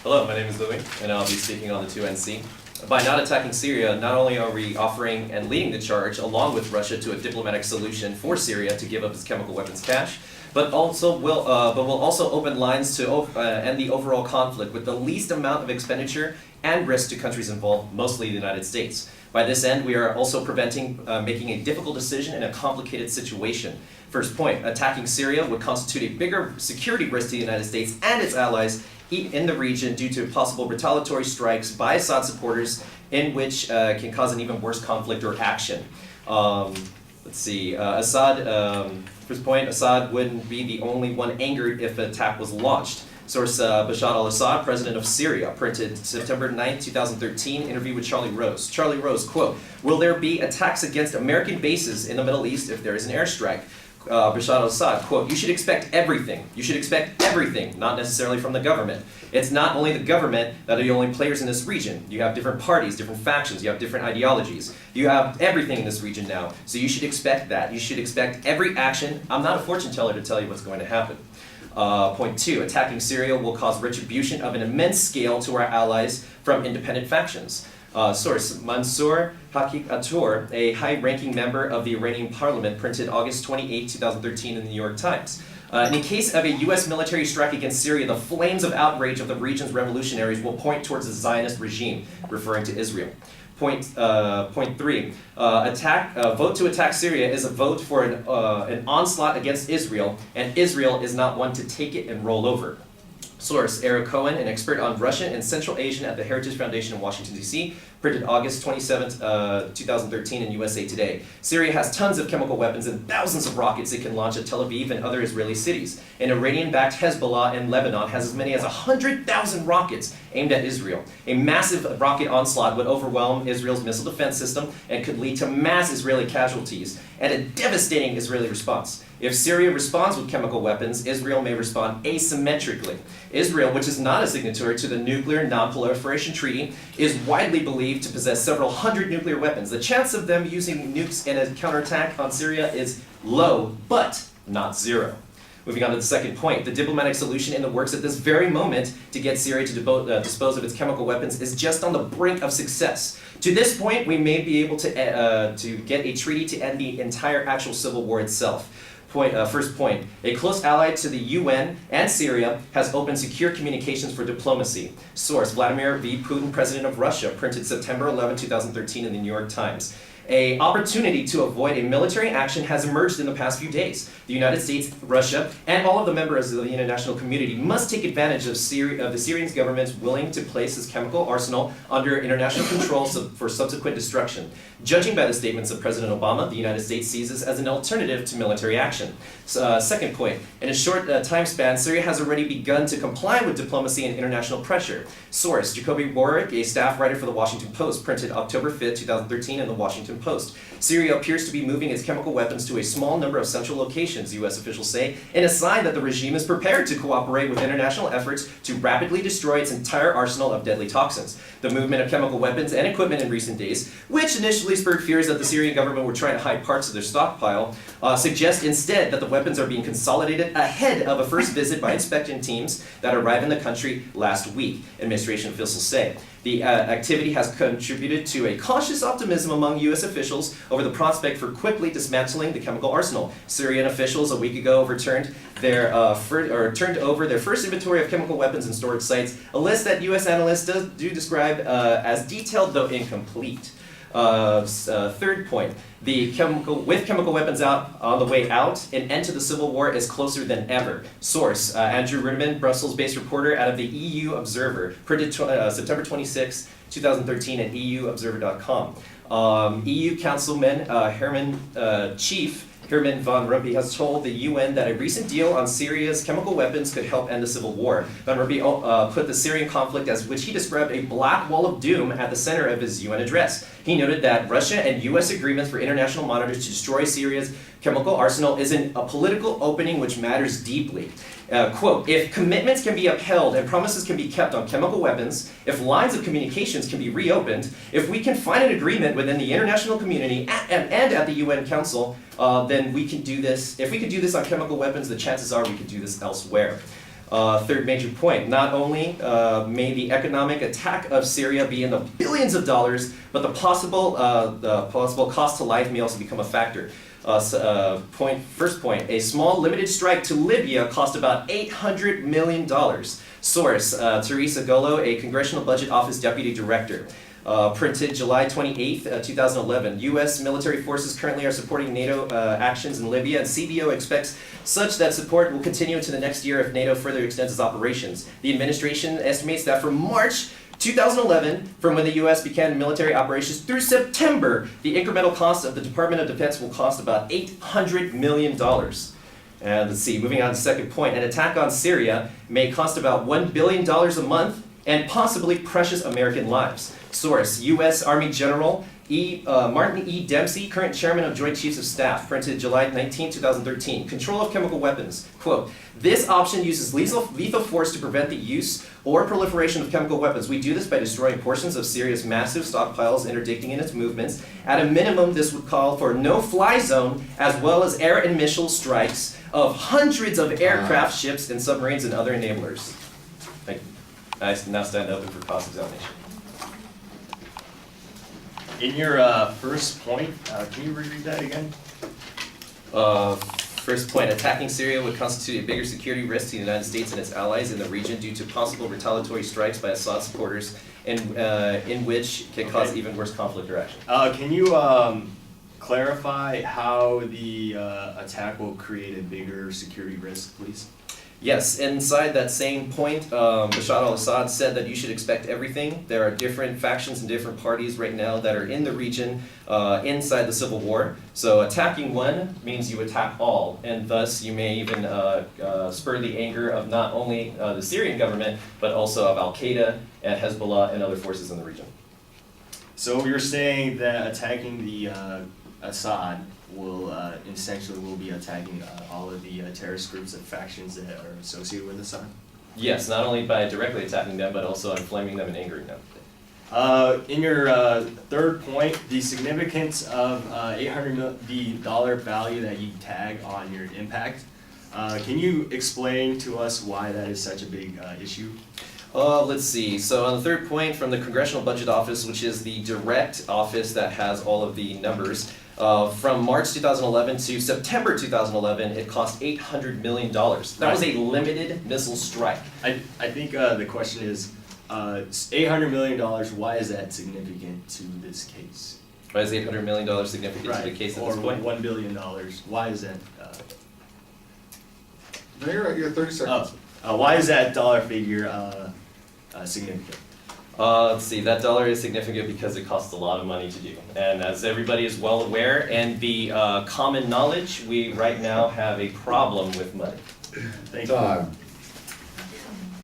Hello, my name is Louis, and I'll be speaking on the 2NC. By not attacking Syria, not only are we offering and leading the charge, along with Russia, to a diplomatic solution for Syria to give up its chemical weapons cache, but will also open lines to end the overall conflict with the least amount of expenditure and risk to countries involved, mostly the United States. By this end, we are also preventing making a difficult decision in a complicated situation. First point, attacking Syria would constitute a bigger security risk to the United States and its allies in the region due to possible retaliatory strikes by Assad supporters, in which can cause an even worse conflict or action. First point, Assad wouldn't be the only one angered if an attack was launched. Source, Bashar al-Assad, president of Syria, printed September 9, 2013, interview with Charlie Rose. Charlie Rose, quote, "Will there be attacks against American bases in the Middle East if there is an airstrike?" Bashar al-Assad, quote, "You should expect everything. You should expect everything, not necessarily from the government. It's not only the government that are the only players in this region. You have different parties, different factions, you have different ideologies. You have everything in this region now, so you should expect that. You should expect every action. I'm not a fortune teller to tell you what's going to happen." Point 2, attacking Syria will cause retribution of an immense scale to our allies from independent factions. Source, Mansour Hakik Atur, a high-ranking member of the Iranian parliament, printed August 28, 2013 in the New York Times. In the case of a U.S. military strike against Syria, the flames of outrage of the region's revolutionaries will point towards the Zionist regime, referring to Israel. Point 3, vote to attack Syria is a vote for an onslaught against Israel, and Israel is not one to take it and roll over. Source, Eric Cohen, an expert on Russian and Central Asian at the Heritage Foundation in Washington, D.C., printed August 27, 2013 in USA Today. Syria has tons of chemical weapons and thousands of rockets it can launch at Tel Aviv and other Israeli cities. An Iranian-backed Hezbollah in Lebanon has as many as 100,000 rockets aimed at Israel. A massive rocket onslaught would overwhelm Israel's missile defense system and could lead to mass Israeli casualties and a devastating Israeli response. If Syria responds with chemical weapons, Israel may respond asymmetrically. Israel, which is not a signatory to the Nuclear Non-Proliferation Treaty, is widely believed to possess several hundred nuclear weapons. The chance of them using nukes in a counterattack on Syria is low, but not zero. Moving on to the second point, the diplomatic solution in the works at this very moment to get Syria to dispose of its chemical weapons is just on the brink of success. To this point, we may be able to get a treaty to end the entire actual civil war itself. First point, a close ally to the UN and Syria has opened secure communications for diplomacy. Source, Vladimir V. Putin, president of Russia, printed September 11, 2013 in the New York Times. An opportunity to avoid a military action has emerged in the past few days. The United States, Russia, and all of the members of the international community must take advantage of the Syrian government's willing to place its chemical arsenal under international control for subsequent destruction. Judging by the statements of President Obama, the United States sees this as an alternative to military action. Second point, in a short time span, Syria has already begun to comply with diplomacy and international pressure. Source, Jacoby Warwick, a staff writer for the Washington Post, printed October 5, 2013 in the Washington Post. Syria appears to be moving its chemical weapons to a small number of central locations, U.S. officials say, in a sign that the regime is prepared to cooperate with international efforts to rapidly destroy its entire arsenal of deadly toxins. The movement of chemical weapons and equipment in recent days, which initially spurred fears that the Syrian government were trying to hide parts of their stockpile, suggest instead that the weapons are being consolidated ahead of a first visit by inspection teams that arrived in the country last week, administration officials say. The activity has contributed to a cautious optimism among U.S. officials over the prospect for quickly dismantling the chemical arsenal. Syrian officials a week ago turned over their first inventory of chemical weapons and storage sites, a list that U.S. analysts do describe as detailed though incomplete. Third point, with chemical weapons out on the way out, an end to the civil war is closer than ever. Source, Andrew Ruderman, Brussels-based reporter out of the EU Observer, printed September 26, 2013 at euobserver.com. EU Councilman Chief Herman Van Rompuy has told the UN that a recent deal on Syria's chemical weapons could help end the civil war. Van Rompuy put the Syrian conflict as which he described a black wall of doom at the center of his UN address. He noted that Russia and U.S. agreements for international monitors to destroy Syria's chemical arsenal is a political opening which matters deeply. Quote, if commitments can be upheld and promises can be kept on chemical weapons, if lines of communications can be reopened, if we can find an agreement within the international community and at the UN Council, then we can do this. If we can do this on chemical weapons, the chances are we could do this elsewhere. Third major point, not only may the economic attack of Syria be in the billions of dollars, but the possible cost to life may also become a factor. First point, a small limited strike to Libya cost about $800 million. Source, Teresa Golo, a Congressional Budget Office Deputy Director. Printed July 28th, 2011. U.S. military forces currently are supporting NATO actions in Libya, and CBO expects such that support will continue into the next year if NATO further extends its operations. The administration estimates that from March 2011, from when the U.S. began military operations through September, the incremental cost of the Department of Defense will cost about $800 million. And let's see, moving on to the second point, an attack on Syria may cost about $1 billion a month and possibly precious American lives. Source, U.S. Army General Martin E. Dempsey, current chairman of Joint Chiefs of Staff, printed July 19, 2013. Control of chemical weapons. Quote, this option uses lethal force to prevent the use or proliferation of chemical weapons. We do this by destroying portions of Syria's massive stockpiles, interdicting in its movements. At a minimum, this would call for no-fly zone, as well as air and missile strikes of hundreds of aircraft, ships, and submarines and other enablers. Thank you. I now stand open for cross-examination. In your first point, can you reread that again? First point, attacking Syria would constitute a bigger security risk to the United States and its allies in the region due to possible retaliatory strikes by Assad supporters, in which can cause even worse conflict or action. Can you clarify how the attack will create a bigger security risk, please? Yes, inside that same point, Bashar al-Assad said that you should expect everything. There are different factions and different parties right now that are in the region inside the civil war. So attacking one means you attack all, and thus you may even spur the anger of not only the Syrian government, but also of Al-Qaeda and Hezbollah and other forces in the region. So you're saying that attacking the Assad will essentially will be attacking all of the terrorist groups and factions that are associated with Assad? Yes, not only by directly attacking them, but also inflaming them and angering them. In your third point, the significance of the dollar value that you tag on your impact, can you explain to us why that is such a big issue? Let's see. So on the third point, from the Congressional Budget Office, which is the direct office that has all of the numbers, from March 2011 to September 2011, it cost $800 million. That was a limited missile strike. I think the question is, $800 million, why is that significant to this case? Why is $800 million significant to the case at this point? Or $1 billion, why is that? No, you're right, you have 30 seconds. Why is that dollar figure significant? Let's see, that dollar is significant because it costs a lot of money to do. And as everybody is well aware, and the common knowledge, we right now have a problem with money. Thank you.